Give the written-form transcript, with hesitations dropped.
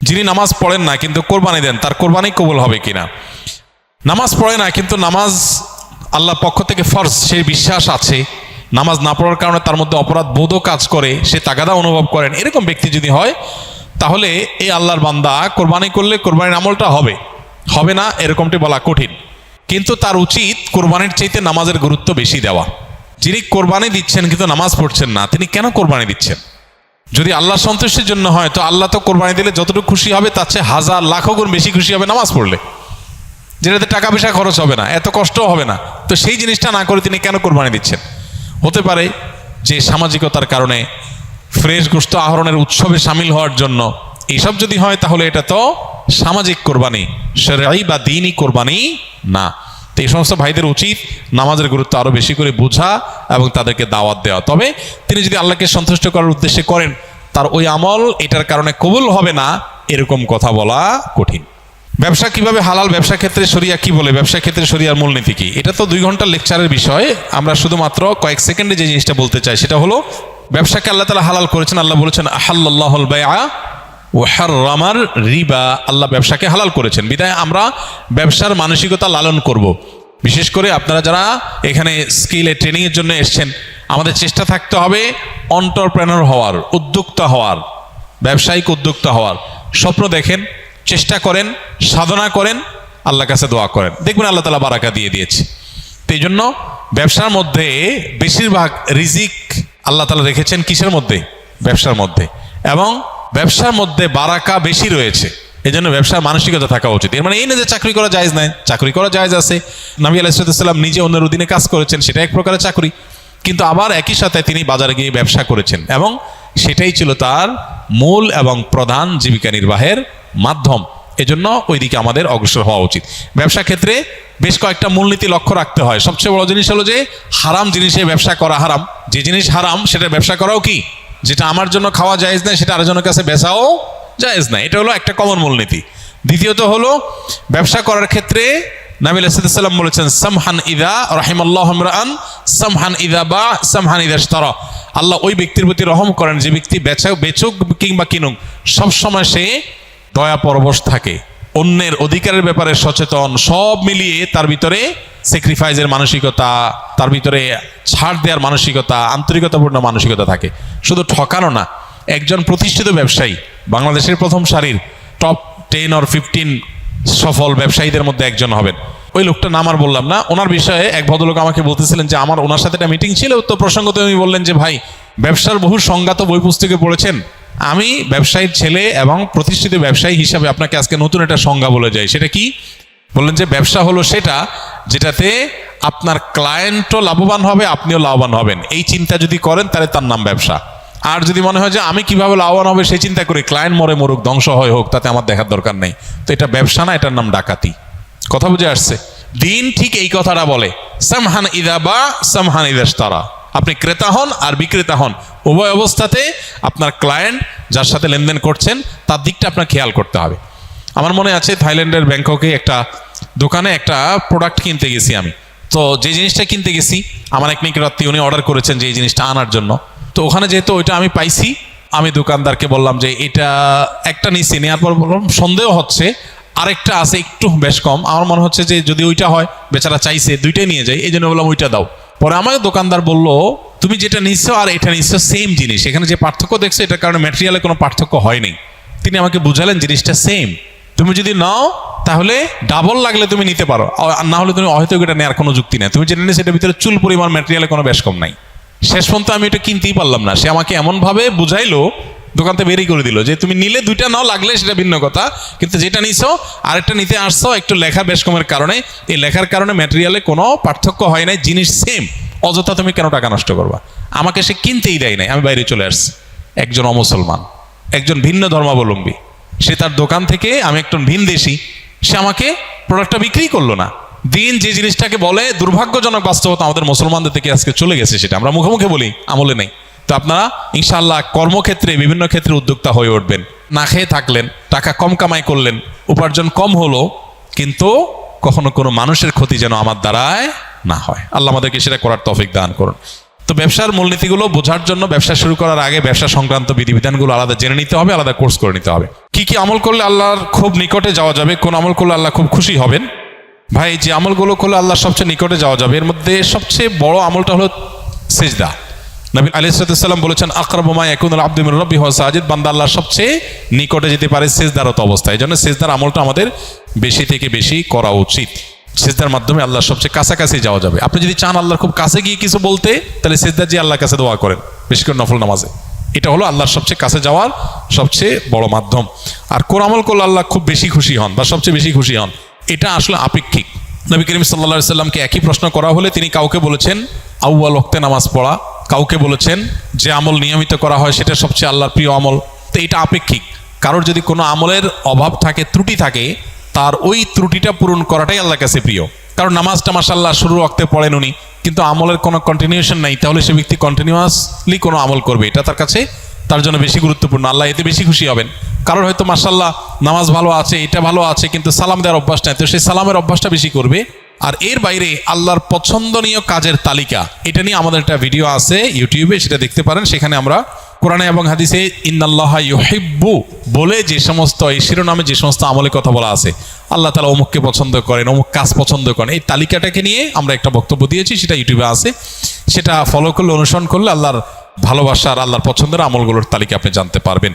যিনি নামাজ পড়েন না কিন্তু কোরবানি দেন, তার কোরবানি কবুল হবে কিনা? নামাজ পড়ে না কিন্তু নামাজ আল্লাহর পক্ষ থেকে ফরজ, সেই বিশ্বাস আছে, নামাজ না পড়ার কারণে তার মধ্যে অপরাধ বোধও কাজ করে, সে তাগাদা অনুভব করেন, এরকম ব্যক্তি যদি হয় তাহলে এই আল্লাহর বান্দা কোরবানি করলে কোরবানির আমলটা হবে, হবে না এরকমটি বলা কঠিন। কিন্তু তার উচিত কোরবানির চাইতে নামাজের গুরুত্ব বেশি দেওয়া। যিনি কোরবানি দিচ্ছেন কিন্তু নামাজ পড়ছেন না, তিনি কেন কোরবানি দিচ্ছেন? যদি আল্লাহ সন্তুষ্টির জন্য হয় তো আল্লাহ তো কোরবানি দিলে যতটুকু খুশি হবে তার চেয়ে হাজার লাখো গুণ বেশি খুশি হবে নামাজ পড়লে, যেটাতে টাকা পয়সা খরচ হবে না, এত কষ্টও হবে না। তো সেই জিনিসটা না করে তিনি কেন কোরবানি দিচ্ছেন? হতে পারে যে সামাজিকতার কারণে, ফ্রেশ গোশত আহরণের উৎসবে সামিল হওয়ার জন্য। এইসব যদি হয় তাহলে এটা তো সামাজিক কোরবানি, শরঈ বা দ্বীনি কোরবানি না। তো এই সমস্ত ভাইদের উচিত নামাজের গুরুত্ব আরো বেশি করে বোঝা এবং তাদেরকে দাওয়াত দেওয়া। তবে তিনি যদি আল্লাহকে সন্তুষ্ট করার উদ্দেশ্যে করেন, তার ওই আমল এটার কারণে কবুল হবে না, এরকম কথা বলা কঠিন। ব্যবসা কিভাবে হালাল, ব্যবসা ক্ষেত্রে শরিয়া কি বলে, ব্যবসা ক্ষেত্রে শরিয়ার মূলনীতি কি? এটা তো 2 ঘন্টার লেকচারের বিষয়। আমরা শুধুমাত্র কয়েক সেকেন্ডে যে জিনিসটা বলতে চাই সেটা হলো, ব্যবসাকে আল্লাহ তাআলা হালাল করেছেন। আল্লাহ বলেছেন আহাল্লাল্লাহুল বাইআ ওয়া হাররামার রিবা, আল্লাহ ব্যবসাকে হালাল করেছেন। বিধায় আমরা ব্যবসার মানসিকতা লালন করব। বিশেষ করে আপনারা যারা এখানে স্কিলে ট্রেনিংয়ের জন্য এসছেন, আমাদের চেষ্টা থাকতে হবে এন্টারপ্রেনার হওয়ার, উদ্যোক্তা হওয়ার, ব্যবসায়িক উদ্যোক্তা হওয়ার। স্বপ্ন দেখেন, চেষ্টা করেন, সাধনা করেন, আল্লাহর কাছে দোয়া করেন, দেখবেন আল্লাহ তাআলা বারাকা দিয়ে দিয়েছে। তো এই জন্য ব্যবসার মধ্যে বেশিরভাগ রিজিক আল্লাহ তাআলা রেখেছেন কিসের মধ্যে? ব্যবসার মধ্যে। এবং ব্যবসার মধ্যে বারাকা বেশি রয়েছে, এই জন্য ব্যবসার মানসিকতা থাকা উচিত। এর মানে এই না যে চাকরি করা জায়েজ নাই, চাকরি করা জায়েজ আছে। নবী আলাইহিস সালাম নিজে অন্যের অধীনে কাজ করেছেন, সেটা এক প্রকারের চাকরি। কিন্তু আবার একই সাথে তিনি বাজারে গিয়ে ব্যবসা করেছেন এবং সেটাই ছিল তার মূল এবং প্রধান জীবিকা নির্বাহের মাধ্যম। এজন্য ওই দিকে আমাদের অগ্রসর হওয়া উচিত। ব্যবসা ক্ষেত্রে বেশ কয়েকটা মূলনীতি লক্ষ্য রাখতে হয়। সবচেয়ে বড় জিনিস হলো যে হারাম জিনিসে ব্যবসা করা হারাম। যে জিনিস হারাম সেটা ব্যবসা করাও কি? যেটা আমার জন্য খাওয়া জায়েজ না সেটা আরেকজনের কাছে বেচাও জায়েজ না। এটা হলো একটা কমন মূলনীতি। দ্বিতীয়ত হলো ব্যবসা করার ক্ষেত্রে নবী আলাইহিস সালাম বলেছেন সামহান ইযা রাহিমাল্লাহু ইমরাআন সামহান ইযা বা সামহান ইযা ইশতারা। আল্লাহ ওই ব্যক্তির প্রতি রহম করেন যে ব্যক্তি বেচুক কিংবা কিনুক সবসময় সে দয়া পরবশ থাকে, অন্যের অধিকারের ব্যাপারে সচেতন, সব মিলিয়ে তার ভিতরে স্যাক্রিফাইসের মানসিকতা, তার ভিতরে ছাড় দেওয়ার মানসিকতা, আন্তরিকতাপূর্ণ মানসিকতা থাকে। শুধু ঠকানো না, একজন প্রতিষ্ঠিত ব্যবসায়ী, বাংলাদেশের প্রথম সারির টপ 10 or 15 সফল ব্যবসায়ীদের মধ্যে একজন হবেন। ওই লোকটা নাম আর বললাম না। ওনার বিষয়ে এক ভদ্রলোক আমাকে বলতেছিলেন যে আমার ওনার সাথে একটা মিটিং ছিল, তো প্রসঙ্গত উনি বললেন যে ভাই, ব্যবসার বহু সংজ্ঞা তো বই পুস্তকে পড়েছেন, আমি ব্যবসায়ীর ছেলে এবং প্রতিষ্ঠিত ব্যবসায়ী হিসাবে আপনাকে আজকে নতুন একটা সংজ্ঞা বলে যাই। সেটা কি? বললেন যে ব্যবসা হলো সেটা যেটাতে আপনার ক্লায়েন্টও লাভবান হবে, আপনিও লাভবান হবেন। এই চিন্তা যদি করেন তাহলে তার নাম ব্যবসা। আর যদি মনে হয় যে আমি কিভাবে লাভবান হবে সেই চিন্তা করি, ক্লায়েন্ট মরে মরুক, ধ্বংস হয় হোক, তাতে আমার দেখার দরকার নেই, তো এটা ব্যবসা না, এটার নাম ডাকাতি। কথা বুঝে আসছে? দিন ঠিক এই কথাটা বলে, সামহান ইযা বা সামহান ইযা ইশতারা। আপনি ক্রেতা হন আর বিক্রেতা হন, উভয় অবস্থাতে আপনার ক্লায়েন্ট যার সাথে লেনদেন করছেন তার দিকটা আপনার খেয়াল করতে হবে। আমার মনে আছে থাইল্যান্ডের ব্যাংককে একটা দোকানে একটা প্রোডাক্ট কিনতে গেছি আমি। তো যে জিনিসটা কিনতে গেছি, আমার এক নিকটাত্মী উনি অর্ডার করেছেন যে এই জিনিসটা আনার জন্য। তো ওখানে যেহেতু ওইটা আমি পাইছি, আমি দোকানদারকে বললাম যে এটা একটা নিচ্ছি, নেওয়ার পর বললাম সন্দেহ হচ্ছে আরেকটা আছে একটু বেশ কম, আমার মনে হচ্ছে যে যদি ওইটা হয়, বেচারা চাইছে দুইটাই নিয়ে যাই, এই জন্য বললাম ওইটা দাও। পরে আমাকে দোকানদার বলল তুমি যেটা নিচ্ছ আর এটা নিচ্ছ সেম জিনিস, এখানে যে পার্থক্য দেখছো এটার কারণে ম্যাটেরিয়ালে কোনো পার্থক্য হয়নি। তিনি আমাকে বুঝালেন জিনিসটা সেম, তুমি যদি নাও তাহলে ডাবল লাগলে তুমি নিতে পারো, আর না হলে তুমি হয়তো এটা নেওয়ার কোনো যুক্তি নেই। তুমি যেটা নিয়ে সেটার ভিতরে চুল পরিমাণ ম্যাটেরিয়ালে কোনো বেশ কম নাই। শেষ পর্যন্ত আমি এটা কিনতেই পারলাম না। সে আমাকে এমনভাবে বুঝাইলো, দোকানতে বেরিয়ে করে দিল যে তুমি নিলে দুইটা নাও, লাগলে সেটা ভিন্ন কথা, কিন্তু যেটা নিছো আরেকটা নিতে আসছো একটু লেখা বেশ কমের কারণে, এই লেখার কারণে ম্যাটেরিয়ালে কোনো পার্থক্য হয় নাই, জিনিস সেম, অযথা তুমি কেন টাকা নষ্ট করবা? আমাকে সে কিনতেই দেয় নাই, আমি বাইরে চলে আসছি। একজন অমুসলমান, একজন ভিন্ন ধর্মাবলম্বী, সে তার দোকান থেকে, আমি একজন ভিনদেশী, সে আমাকে প্রোডাক্টটা বিক্রি করলো না। দিন যে জিনিসটাকে বলে দুর্ভাগ্যজনক বাস্তবতা আমাদের মুসলমানদের থেকে আজকে চলে গেছে, সেটা আমরা মুখে মুখে বলি, আমলে নেই। তো আপনারা ইনশাআল্লাহ কর্মক্ষেত্রে বিভিন্ন ক্ষেত্রে উদ্যোক্তা হয়ে উঠবেন। না খেয়ে থাকলেন, টাকা কম কামাই করলেন, উপার্জন কম হলো, কিন্তু কখনো কোনো মানুষের ক্ষতি যেন আমার দ্বারায় না হয়। আল্লাহ আমাদেরকে সেটা করার তৌফিক দান করুন। তো ব্যবসার মূলনীতিগুলো বোঝার জন্য ব্যবসা শুরু করার আগে ব্যবসা সংক্রান্ত বিধিবিধানগুলো আলাদা জেনে নিতে হবে, আলাদা কোর্স করে নিতে হবে। কি কি আমল করলে আল্লাহর খুব নিকটে যাওয়া যাবে, কোন আমল করলে আল্লাহ খুব খুশি হবেন? ভাই, যে আমলগুলো করলে আল্লাহর সবচেয়ে নিকটে যাওয়া যাবে, এর মধ্যে সবচেয়ে বড় আমলটা হলো সিজদা। নবী আলাইহিস সালাম বলেছেন, আকরাবু মা ইয়াকুনুল আবদু মির রাব্বিহি ওয়া সাজিদ, বান্দা আল্লাহর সবচেয়ে নিকটে যেতে পারে সিজদারত অবস্থায়। এই জন্য সিজদার আমলটা আমাদের বেশি থেকে বেশি করা উচিত। সিজদার মাধ্যমে আল্লাহর সবচেয়ে কাছাকাছি যাওয়া যাবে। আপনি যদি চান আল্লাহর খুব কাছে গিয়ে কিছু বলতে, তাহলে সিজদা দিয়ে আল্লাহর কাছে দোয়া করেন, বিশেষ করে নফল নামাজে। এটা হলো আল্লাহর সবচেয়ে কাছে যাওয়ার সবচেয়ে বড় মাধ্যম। আর কোন আমল করলে আল্লাহ খুব বেশি খুশি হন বা সবচেয়ে বেশি খুশি হন, এটা আসলে আপেক্ষিক। নবী করিম সাল্লাল্লাহু আলাইহি সাল্লামকে একই প্রশ্ন করা হলে তিনি কাউকে বলেছেন আউয়াল ওয়াক্তে নামাজ পড়া, কাউকে বলেছেন যে আমল নিয়মিত করা হয় সেটা সবচেয়ে আল্লাহর প্রিয় আমল। তো এটা আপেক্ষিক। কারোর যদি কোনো আমলের অভাব থাকে, ত্রুটি থাকে, তার ওই ত্রুটিটা পূরণ করাটাই আল্লাহর কাছে প্রিয়। কারণ নামাজটা মাশাআল্লাহ শুরুর ওয়াক্তে পড়েন উনি, কিন্তু আমলের কোনো কন্টিনিউশন নাই, তাহলে সে ব্যক্তি কন্টিনিউয়াসলি কোনো আমল করবে, এটা তার কাছে তার জন্য বেশি গুরুত্বপূর্ণ, আল্লাহ এতে বেশি খুশি হবেন। কারণ হয়তো মাশাআল্লাহ নামাজ ভালো আছে, এটা ভালো আছে, কিন্তু সালাম দেওয়ার অভ্যাস নাই, তো সেই সালামের অভ্যাসটা বেশি করবে। আর এর বাইরে আল্লাহর পছন্দনীয় কাজের তালিকা, এটা নিয়ে আমাদের একটা ভিডিও আছে ইউটিউবে, সেটা দেখতে পারেন। সেখানে আমরা কোরআনে এবং হাদিসে ইন্নাল্লাহা ইউহিব্বু বলে যে সমস্ত, এই শিরোনামে যে সমস্ত আমলের কথা বলা আছে, আল্লাহ তাআলা অমুককে পছন্দ করেন, অমুক কাজ পছন্দ করেন, এই তালিকাটাকে নিয়ে আমরা একটা বক্তব্য দিয়েছি, সেটা ইউটিউবে আছে। সেটা ফলো করলে, অনুসরণ করলে আল্লাহর ভালোবাসার, আল্লাহর পছন্দের আমলগুলোর তালিকা আপনি জানতে পারবেন।